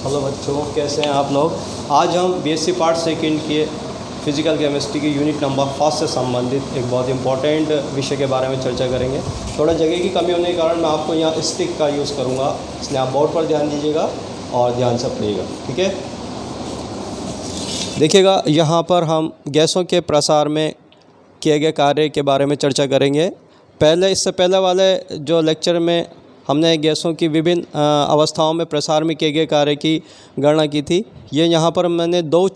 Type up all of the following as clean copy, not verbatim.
Hello बच्चों, कैसे हैं आप लोग। आज हम बीएससी पार्ट सेकंड के फिज़िकल केमिस्ट्री की यूनिट नंबर 5 से संबंधित एक बहुत इंपॉर्टेंट विषय के बारे में चर्चा करेंगे। थोड़ा जगह की कमी होने के कारण मैं आपको यहाँ स्टिक का यूज़ करूँगा, इसलिए आप बोर्ड पर ध्यान दीजिएगा और ध्यान से पढ़िएगा, ठीक है। देखिएगा, यहाँ पर हम गैसों के प्रसार में किए गए कार्य के बारे में चर्चा करेंगे। इससे पहले वाले जो लेक्चर में हमने गैसों की विभिन्न अवस्थाओं में प्रसार में किए गए कार्य की गणना की थी। ये यहाँ पर मैंने तीन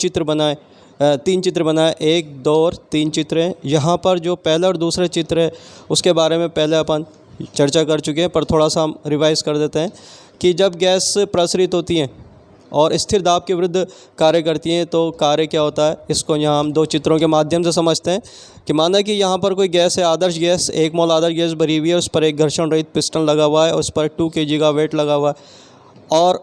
चित्र बनाए, 1, 2 और 3 चित्र हैं। यहाँ पर जो पहला और दूसरा चित्र है उसके बारे में पहले अपन चर्चा कर चुके हैं, पर थोड़ा सा हम रिवाइज़ कर देते हैं कि जब गैस प्रसरित होती हैं और स्थिर दाब के विरुद्ध कार्य करती हैं तो कार्य क्या होता है, इसको यहाँ हम 2 चित्रों के माध्यम से समझते हैं। कि माना कि यहाँ पर कोई गैस है, आदर्श गैस, 1 मोल आदर्श गैस भरी हुई है, उस पर एक घर्षण रहित पिस्टन लगा हुआ है और उस पर 2 kg का वेट लगा हुआ है। और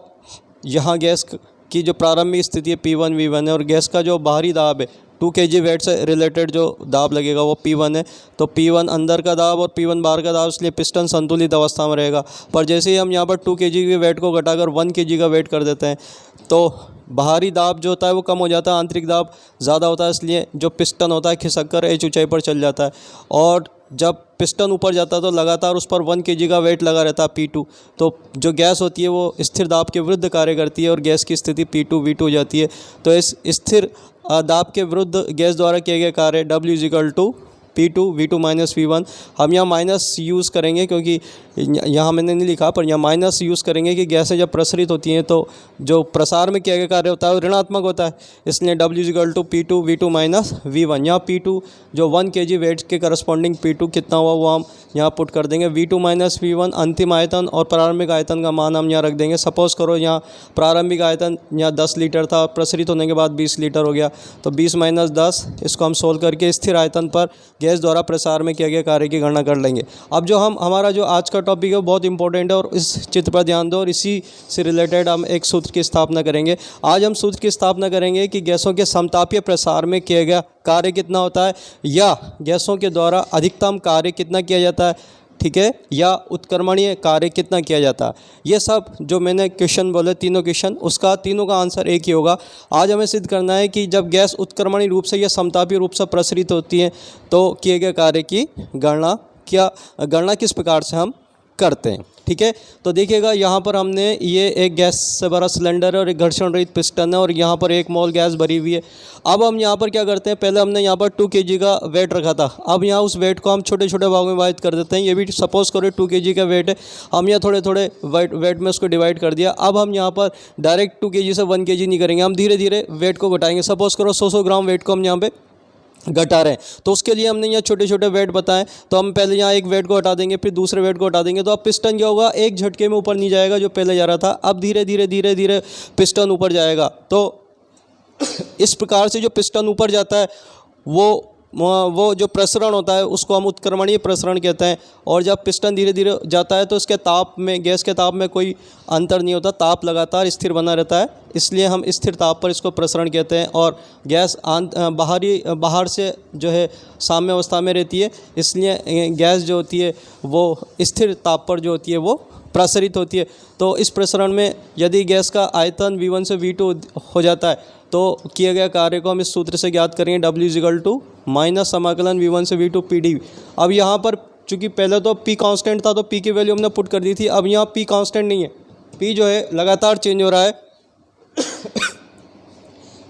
यहाँ गैस की जो प्रारंभिक स्थिति है P1 V1 है और गैस का जो बाहरी दाब है 2 kg वेट से रिलेटेड जो दाब लगेगा वो P1 है। तो P1 अंदर का दाब और P1 बाहर का दाब, इसलिए पिस्टन संतुलित अवस्था में रहेगा। पर जैसे ही हम यहाँ पर 2 kg के वेट को घटाकर 1 kg का वेट कर देते हैं तो बाहरी दाब जो होता है वो कम हो जाता है, आंतरिक दाब ज़्यादा होता है, इसलिए जो पिस्टन होता है खिसक कर H ऊंचाई पर चल जाता है। और जब पिस्टन ऊपर जाता है तो लगातार उस पर 1 kg का वेट लगा रहता है P2। तो जो गैस होती है वो स्थिर दाब के विरुद्ध कार्य करती है और गैस की स्थिति P2 V2 हो जाती है। तो इस स्थिर दाब के विरुद्ध गैस द्वारा किए गए कार्य W P2 V2 minus V1। हम यहाँ माइनस यूज़ करेंगे क्योंकि यहाँ मैंने नहीं लिखा, पर यहाँ माइनस यूज़ करेंगे कि गैसें जब प्रसरित होती हैं तो जो प्रसार में किया गया कार्य होता है वो ऋणात्मक होता है, इसलिए W P2 V2 minus V1। यहाँ P2 जो 1 kg वेट के करस्पॉन्डिंग P2 कितना हुआ वो हम यहाँ पुट कर देंगे। V2 माइनस V1 अंतिम आयतन और प्रारंभिक आयतन का मान हम यहाँ रख देंगे। सपोज़ करो यहाँ प्रारंभिक आयतन यहाँ 10 लीटर था, प्रसरित होने के बाद 20 लीटर हो गया, तो 20 माइनस 10, इसको हम सोल्व करके स्थिर आयतन पर गैस द्वारा प्रसार में किया गया कार्य की गणना कर लेंगे। अब जो हमारा जो आज का टॉपिक है वो बहुत इंपॉर्टेंट है और इस चित्र पर ध्यान दो और इसी से रिलेटेड हम एक सूत्र की स्थापना करेंगे। आज हम सूत्र की स्थापना करेंगे कि गैसों के समतापीय प्रसार में किया गया कार्य कितना होता है, या गैसों के द्वारा अधिकतम कार्य कितना किया जाता है, ठीक है, या उत्क्रमणीय कार्य कितना किया जाता है। ये सब जो मैंने क्वेश्चन बोले, तीनों क्वेश्चन, उसका तीनों का आंसर एक ही होगा। आज हमें सिद्ध करना है कि जब गैस उत्क्रमणीय रूप से या समतापीय रूप से प्रसरित होती है तो किए गए कार्य की गणना किस प्रकार से हम करते हैं, ठीक है। तो देखिएगा, यहाँ पर हमने ये एक गैस से भरा सिलेंडर है और एक घर्षण रहित पिस्टन है और यहाँ पर 1 मोल गैस भरी हुई है। अब हम यहाँ पर क्या करते हैं, पहले हमने यहाँ पर 2 kg का वेट रखा था। अब यहाँ उस वेट को हम छोटे छोटे भागों में विभाजित कर देते हैं। ये भी सपोज करो 2 kg का वेट है, हम यहाँ थोड़े थोड़े वेट में उसको डिवाइड कर दिया। अब हम यहाँ पर डायरेक्ट 2 kg से 1 kg नहीं करेंगे, हम धीरे धीरे वेट को घटाएंगे। सपोज करो 100 ग्राम वेट को हम यहाँ पे घटा रहे हैं, तो उसके लिए हमने यहाँ छोटे छोटे वेट बताएं। तो हम पहले यहाँ एक वेट को हटा देंगे, फिर दूसरे वेट को हटा देंगे। तो अब पिस्टन क्या होगा, एक झटके में ऊपर नहीं जाएगा जो पहले जा रहा था, अब धीरे धीरे पिस्टन ऊपर जाएगा। तो इस प्रकार से जो पिस्टन ऊपर जाता है वो जो प्रसरण होता है उसको हम उत्क्रमणीय प्रसरण कहते हैं। और जब पिस्टन धीरे धीरे जाता है तो इसके ताप में, गैस के ताप में कोई अंतर नहीं होता, ताप लगातार स्थिर बना रहता है, इसलिए हम स्थिर ताप पर इसको प्रसरण कहते हैं। और गैस बाहर से जो है साम्य अवस्था में रहती है, इसलिए गैस जो होती है वो स्थिर ताप पर जो होती है वो प्रसरित होती है। तो इस प्रसरण में यदि गैस का आयतन V1 से V2 हो जाता है तो किया गया कार्य को हम इस सूत्र से ज्ञात करेंगे, W माइनस समाकलन V1 से V2 PD। अब यहाँ पर चूंकि पहले तो P कांस्टेंट था तो P की वैल्यू हमने पुट कर दी थी। अब यहाँ P कांस्टेंट नहीं है, P जो है लगातार चेंज हो रहा है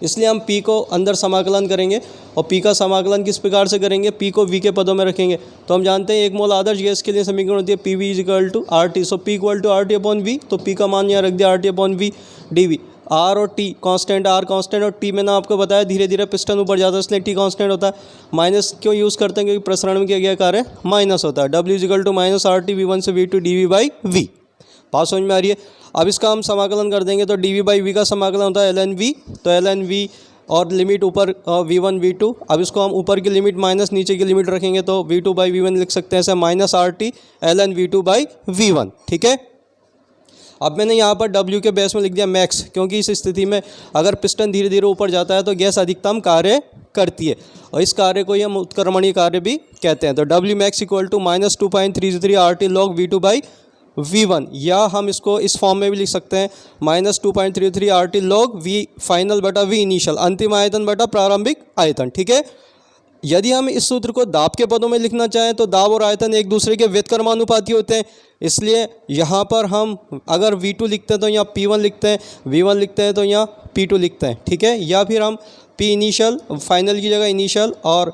इसलिए हम P को अंदर समाकलन करेंगे। और P का समाकलन किस प्रकार से करेंगे, P को V के पदों में रखेंगे। तो हम जानते हैं 1 मोल आदर्श गैस के लिए समीकरण होती है PV = RT। सो P = RT/V, तो P का मान यहाँ रख दिया RT/V dV। R और T कांस्टेंट, R कांस्टेंट और T मैंने आपको बताया धीरे धीरे पिस्टन ऊपर जाता है इसलिए T कांस्टेंट होता है। माइनस क्यों यूज़ करते हैं, क्योंकि प्रसरण में किया गया कार्य माइनस होता है। W = -RT V1 से V2 dV/V। बात समझ में आ रही है। अब इसका हम समाकलन कर देंगे तो dV/V का समाकलन होता है ln/V। तो ln/V और लिमिट ऊपर V1 V2। अब इसको हम ऊपर की लिमिट माइनस नीचे की लिमिट रखेंगे तो V2/V1 लिख सकते हैं ऐसे -RT ln V2/V1, ठीक है। अब मैंने यहाँ पर W के बेस में लिख दिया मैक्स, क्योंकि इस स्थिति में अगर पिस्टन धीरे धीरे ऊपर जाता है तो गैस अधिकतम कार्य करती है और इस कार्य को ही हम उत्क्रमणीय कार्य भी कहते हैं। तो W max = -2.303 RT log V2/V1 V1, या हम इसको इस फॉर्म में भी लिख सकते हैं -2.33 RT log V फाइनल बटा V इनिशियल, अंतिम आयतन बटा प्रारंभिक आयतन। ठीक है। यदि हम इस सूत्र को दाब के पदों में लिखना चाहें तो दाब और आयतन एक दूसरे के व्युत्क्रमानुपाती होते हैं, इसलिए यहाँ पर हम अगर V2 लिखते हैं तो यहाँ P1 लिखते हैं, V1 लिखते हैं तो यहाँ P2 लिखते हैं। ठीक है। या फिर हम P इनिशियल फाइनल की जगह इनिशियल और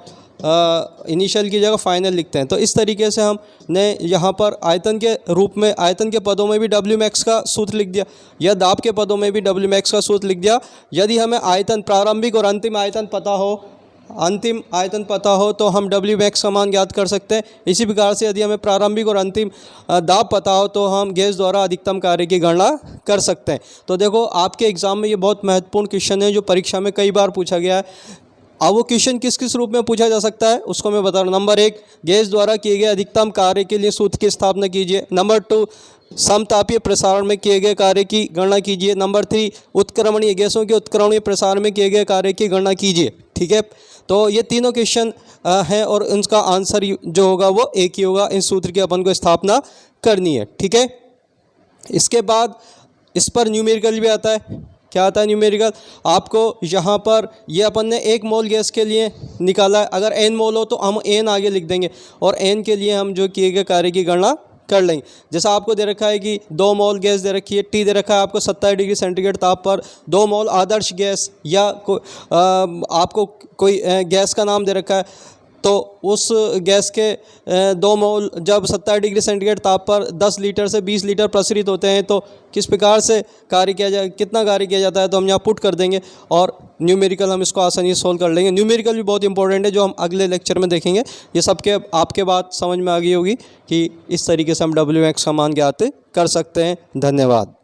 इनिशियल की जगह फाइनल लिखते हैं। तो इस तरीके से हमने यहाँ पर आयतन के रूप में, आयतन के पदों में भी Wmax का सूत्र लिख दिया या दाब के पदों में भी Wmax का सूत्र लिख दिया। यदि हमें आयतन प्रारंभिक और अंतिम आयतन पता हो तो हम Wmax का मान ज्ञात कर सकते हैं। इसी प्रकार से यदि हमें प्रारंभिक और अंतिम दाब पता हो तो हम गैस द्वारा अधिकतम कार्य की गणना कर सकते हैं। तो देखो, आपके एग्ज़ाम में ये बहुत महत्वपूर्ण क्वेश्चन है जो परीक्षा में कई बार पूछा गया है। अब वो क्वेश्चन किस किस रूप में पूछा जा सकता है उसको मैं बता रहा हूँ। नंबर 1, गैस द्वारा किए गए अधिकतम कार्य के लिए सूत्र की स्थापना कीजिए। नंबर 2, समतापीय प्रसारण में किए गए कार्य की गणना कीजिए। नंबर 3, उत्क्रमणीय गैसों के उत्क्रमणीय प्रसारण में किए गए कार्य की गणना कीजिए। ठीक है। तो ये तीनों क्वेश्चन हैं और उनका आंसर जो होगा वो एक ही होगा। इस सूत्र की अपन को स्थापना करनी है। ठीक है। इसके बाद इस पर न्यूमेरिकल भी आता है। क्या आता है न्यूमेरिकल? आपको यहाँ पर ये अपन ने 1 मोल गैस के लिए निकाला है, अगर n मोल हो तो हम n आगे लिख देंगे और n के लिए हम जो किए गए कार्य की गणना कर लेंगे। जैसा आपको दे रखा है कि 2 मोल गैस दे रखी है, T दे रखा है आपको 27 डिग्री सेंटीग्रेड ताप पर 2 मोल आदर्श गैस, या आपको कोई गैस का नाम दे रखा है तो उस गैस के 2 मोल जब 27 डिग्री सेंटीग्रेड ताप पर 10 लीटर से 20 लीटर प्रसारित होते हैं तो किस प्रकार से कार्य किया जाए, कितना कार्य किया जाता है, तो हम यहाँ पुट कर देंगे और न्यूमेरिकल हम इसको आसानी से सोल्व कर लेंगे। न्यूमेरिकल भी बहुत इंपॉर्टेंट है जो हम अगले लेक्चर में देखेंगे। ये सबके आपके बात समझ में आ गई होगी कि इस तरीके से हम Wmax का मान ज्ञात कर सकते हैं। धन्यवाद।